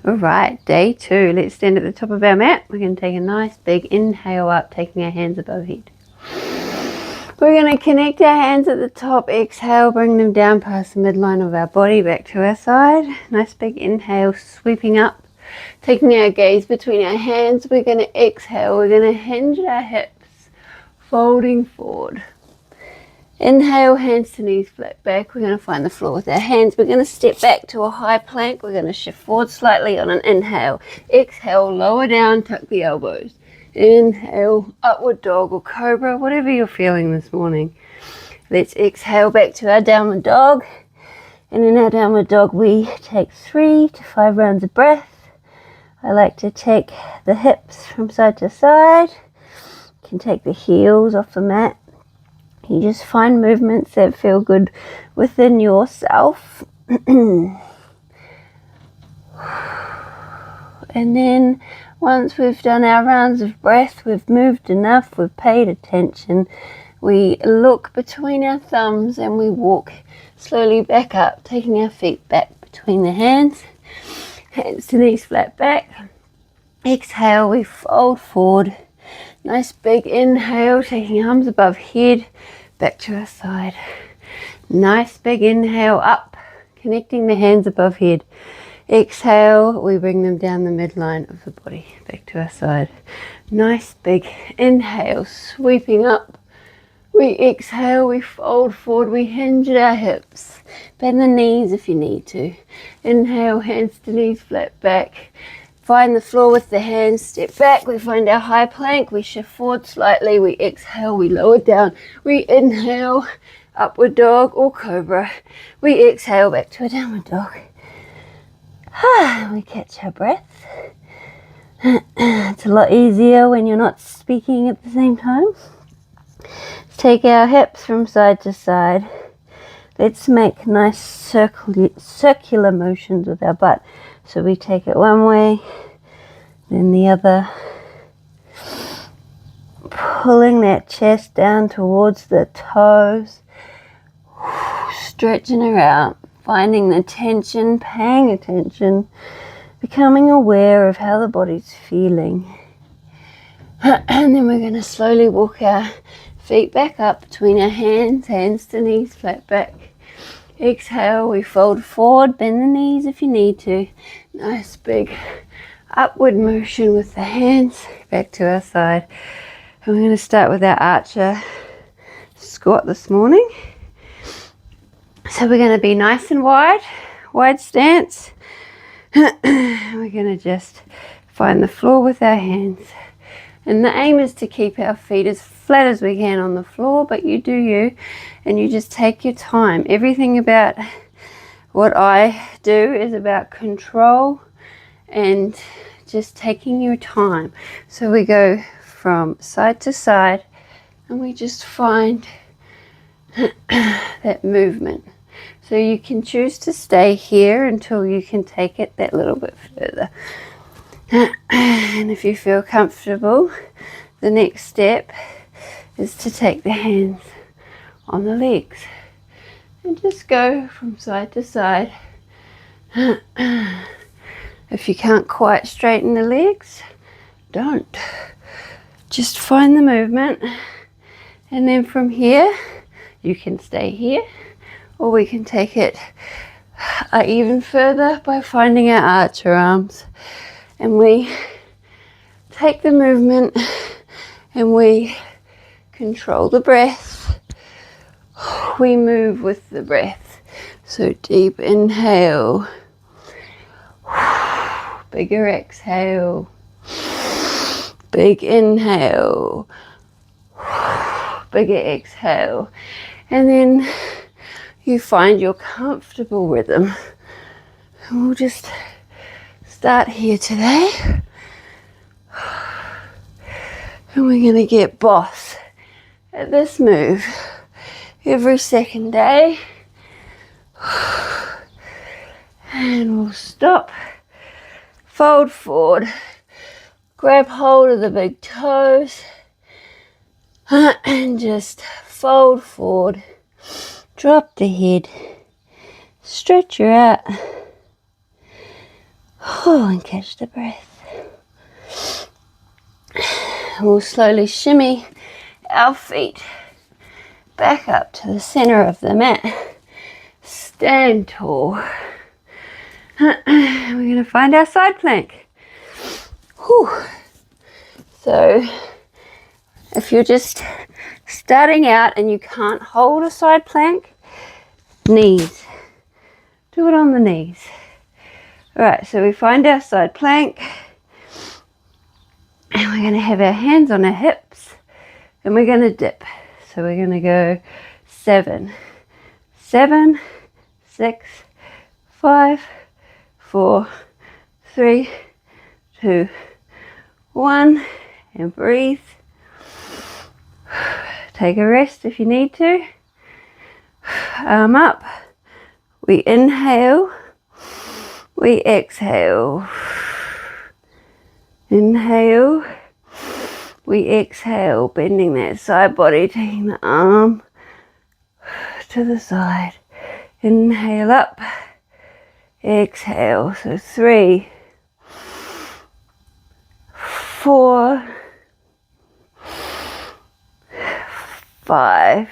All right, day 2. Let's stand at the top of our mat. We're going to take a nice big inhale up, taking our hands above head. We're going to connect our hands at the top. Exhale, bring them down past the midline of our body, back to our side. Nice big inhale, sweeping up, taking our gaze between our hands. We're going to exhale. We're going to hinge our hips, folding forward. Inhale, hands to knees, flat back. We're going to find the floor with our hands. We're going to step back to a high plank. We're going to shift forward slightly on an inhale. Exhale, lower down, tuck the elbows. Inhale, upward dog or cobra, whatever you're feeling this morning. Let's exhale back to our downward dog. And in our downward dog, we take 3 to 5 rounds of breath. I like to take the hips from side to side. You can take the heels off the mat. You just find movements that feel good within yourself. And then once we've done our rounds of breath, we've moved enough, we've paid attention, we look between our thumbs and we walk slowly back up, taking our feet back between the hands. Hands to knees, flat back. Exhale, we fold forward. Nice big inhale, taking arms above head, back to our side. Nice big inhale up, connecting the hands above head. Exhale, we bring them down the midline of the body, back to our side. Nice big inhale, sweeping up. We exhale, we fold forward, we hinge at our hips. Bend the knees if you need to. Inhale, hands to knees, flat back. Find the floor with the hands, step back, we find our high plank, we shift forward slightly, we exhale, we lower down, we inhale, upward dog or cobra, we exhale back to a downward dog. We catch our breath. It's a lot easier when you're not speaking at the same time. Let's take our hips from side to side. Let's make nice circular motions with our butt. So we take it one way, then the other, pulling that chest down towards the toes, stretching her out, finding the tension, paying attention, becoming aware of how the body's feeling. And then we're going to slowly walk our feet back up between our hands, hands to knees, flat back. Exhale, we fold forward, bend the knees if you need to. Nice big upward motion with the hands back to our side. And we're going to start with our archer squat this morning. So we're going to be nice and wide stance. We're going to just find the floor with our hands. And the aim is to keep our feet as flat as we can on the floor, but you do you, and you just take your time. Everything about what I do is about control and just taking your time. So we go from side to side and we just find that movement. So you can choose to stay here until you can take it that little bit further. And if you feel comfortable, the next step is to take the hands on the legs and just go from side to side. If you can't quite straighten the legs, don't. Just find the movement, and then from here you can stay here, or we can take it even further by finding our archer arms. And we take the movement and we control the breath. We move with the breath. So deep inhale, bigger exhale, big inhale, bigger exhale. And then you find your comfortable rhythm. And we'll just start here today, and we're going to get boss at this move every second day, and we'll stop, fold forward, grab hold of the big toes, and just fold forward, drop the head, stretch her out. Oh, and catch the breath. We'll slowly shimmy our feet back up to the center of the mat. Stand tall. We're going to find our side plank. Whew. So if you're just starting out and you can't hold a side plank, knees. Do it on the knees. All right, so we find our side plank and we're going to have our hands on our hips and we're going to dip. So we're going to go 7, 7, 6, 5, 4, 3, 2, 1, and breathe. Take a rest if you need to. Arm up. We inhale. We exhale. Inhale. We exhale, bending that side body, taking the arm to the side. Inhale up. Exhale. So 3, 4, 5,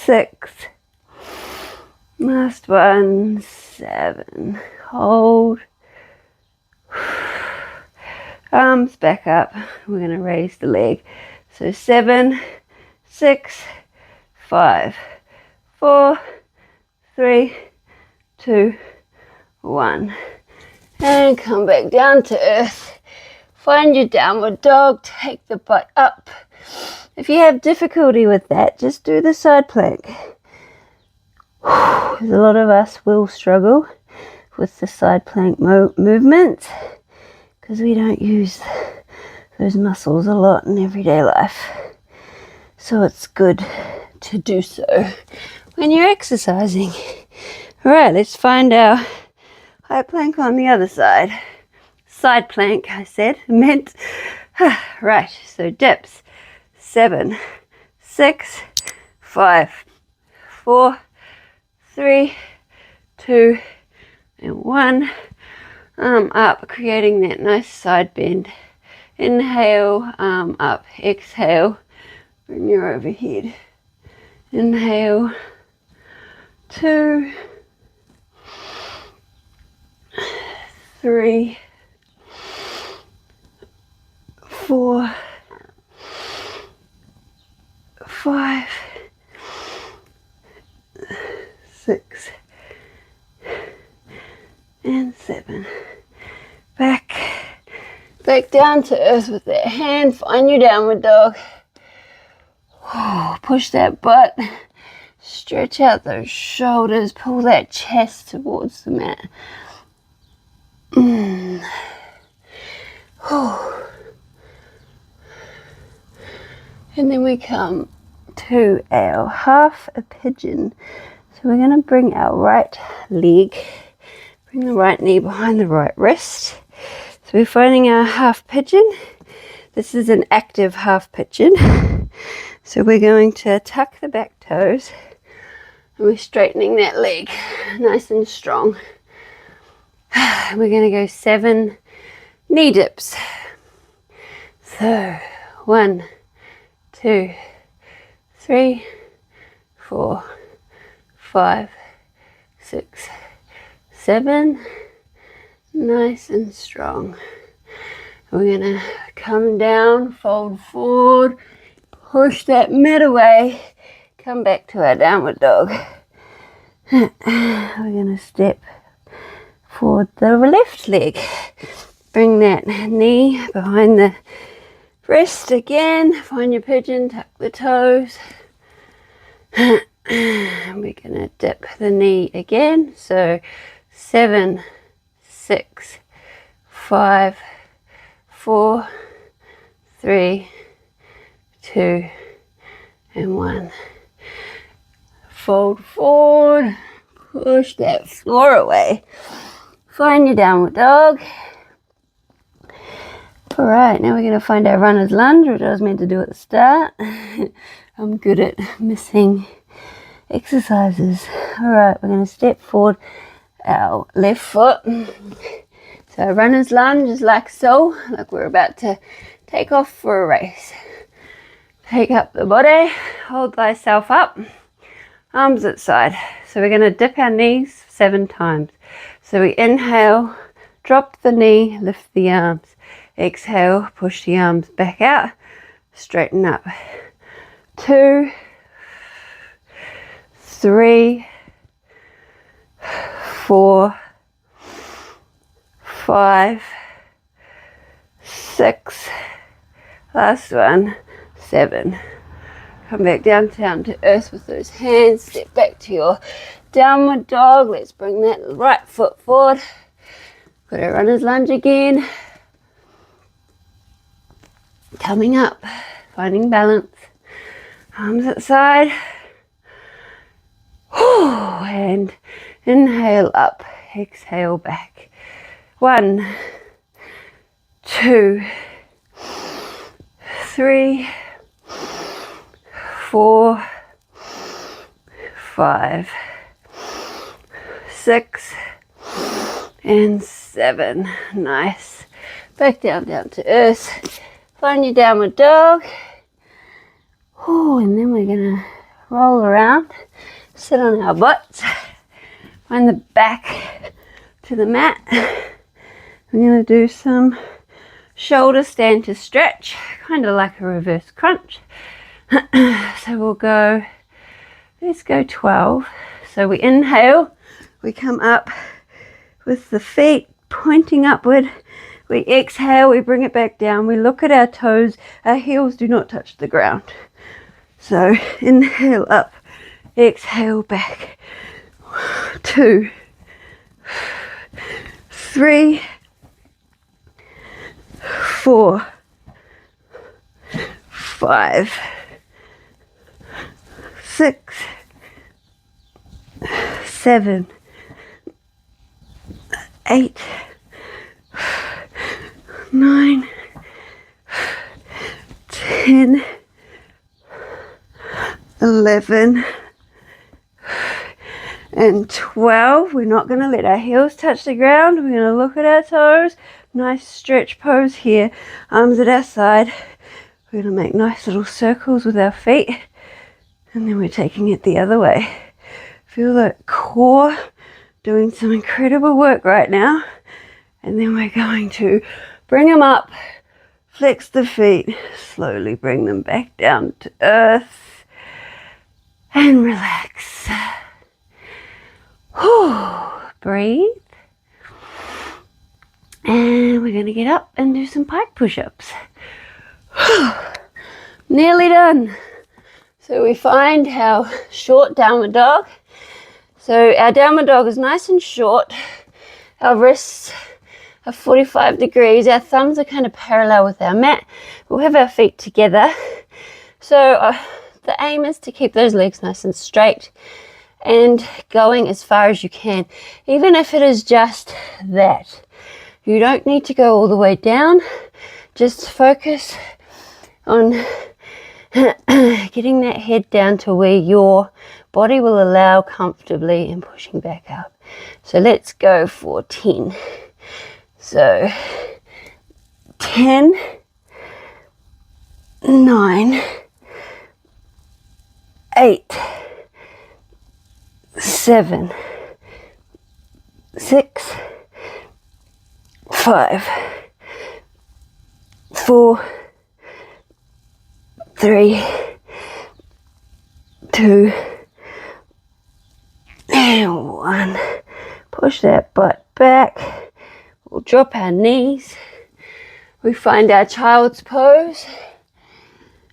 6, last one, 7. Hold. Arms back up. We're going to raise the leg. So 7, 6, 5, 4, 3, 2, 1. And come back down to earth. Find your downward dog. Take the butt up. If you have difficulty with that, just do the side plank. A lot of us will struggle with the side plank movement because we don't use those muscles a lot in everyday life. So it's good to do so when you're exercising. All right, let's find our high plank on the other side. Side plank, I said, meant. Right, so dips. 7, 6, 5, 4, 3, 2, and 1. Arm up, creating that nice side bend. Inhale, arm up. Exhale, bring your overhead. Inhale, 2, 3, 4, 5, 6, and 7. Back down to earth with that hand. Find your downward dog. Push that butt. Stretch out those shoulders. Pull that chest towards the mat. And then we come to our half a pigeon. So we're going to bring our right leg, bring the right knee behind the right wrist. So we're finding our half pigeon. This is an active half pigeon. So we're going to tuck the back toes and we're straightening that leg nice and strong. We're going to go 7 knee dips. So 1, 2, 3, 4, 5, 6, 7. Nice and strong. We're going to come down, fold forward, push that mat away, come back to our downward dog. We're going to step forward the left leg. Bring that knee behind the wrist again. Find your pigeon, tuck the toes. We're going to dip the knee again. So 7, 6, 5, 4, 3, 2, and 1. Fold forward, push that floor away. Find your downward dog. All right, now we're going to find our runner's lunge, which I was meant to do at the start. I'm good at missing exercises. All right, we're going to step forward. our left foot. So runner's lunge is like so, like we're about to take off for a race. Take up the body, hold thyself up, arms at side. So we're going to dip our knees 7 times. So we inhale, drop the knee, lift the arms. Exhale, push the arms back out, straighten up. 2, 3, 4, 5, 6, last one, 7. Come back down to earth with those hands. Step back to your downward dog. Let's bring that right foot forward. Got a runner's lunge again. Coming up, finding balance. Arms at side. And inhale up, exhale back. 1, 2, 3, 4, 5, 6, and 7. Nice. Back down to earth. Find your downward dog. And then we're gonna roll around, sit on our butts, find the back to the mat. We're gonna do some shoulder stand to stretch, kind of like a reverse crunch. So we'll go, let's go 12. So we inhale, we come up with the feet pointing upward. We exhale, we bring it back down. We look at our toes. Our heels do not touch the ground. So inhale up, exhale back. 2, 3, 4, 5, 6, 7, 8, 9, 10, 11, and 12. We're not going to let our heels touch the ground. We're going to look at our toes. Nice stretch pose here. Arms at our side. We're going to make nice little circles with our feet. And then we're taking it the other way. Feel that core doing some incredible work right now. And then we're going to bring them up, flex the feet, slowly bring them back down to earth, and relax. Breathe. And we're going to get up and do some pike push-ups. Nearly done. So we find our short downward dog. So our downward dog is nice and short. Our wrists are 45 degrees. Our thumbs are kind of parallel with our mat. We'll have our feet together. So the aim is to keep those legs nice and straight and going as far as you can, even if it is just that. You don't need to go all the way down. Just focus on getting that head down to where your body will allow comfortably and pushing back up. So let's go for 10. So 10, 9, 8, 7, 6, 5, 4, 3, 2, and 1. Push that butt back. We'll drop our knees. We find our child's pose.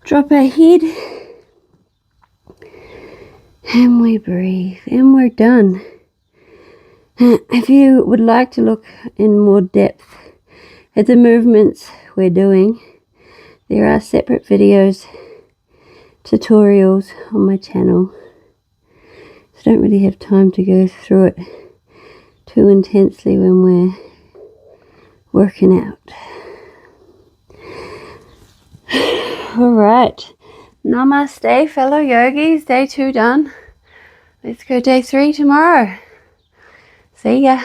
Drop our head. And we breathe. And we're done. If you would like to look in more depth at the movements we're doing, there are separate videos, tutorials on my channel. So I don't really have time to go through it too intensely when we're working out. Alright, namaste fellow yogis, day 2 done. Let's go day 3 tomorrow. See ya.